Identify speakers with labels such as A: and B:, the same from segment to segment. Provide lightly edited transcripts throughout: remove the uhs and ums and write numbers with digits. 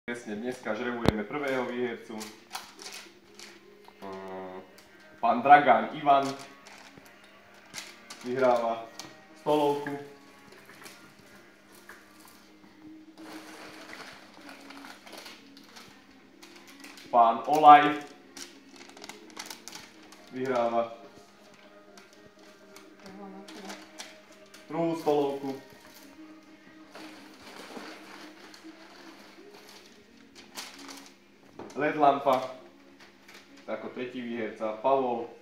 A: Presne, dneska žrebujeme prvého výhercu. Pán Dragán Ivan vyhráva stolovku. Pán Olaj vyhráva druhú stolovku. LED lampa, ako tretí výherca, Pavol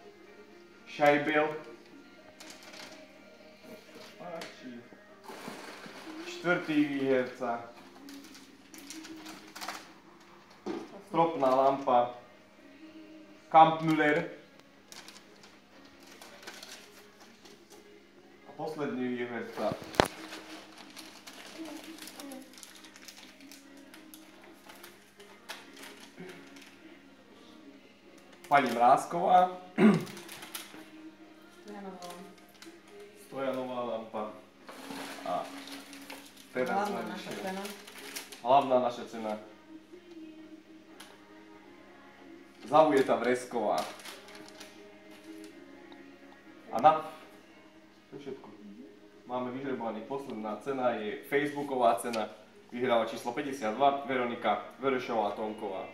A: Šajbel. Štvrtý výherca, stropná lampa, Kampmüller. A posledný výherca, pani Mrázková. Stojanová lampa. A teraz hlavná naša cena. Zaujeta Vresková. A to je všetko. Máme vyžrebovaných. Posledná cena je Facebooková cena. Vyhráva číslo 52, Veronika Verešová Tonková.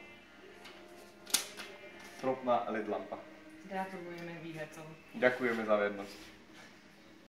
A: Stropná LED lampa.
B: Gratulujeme výhercom.
A: Ďakujeme za vernosť.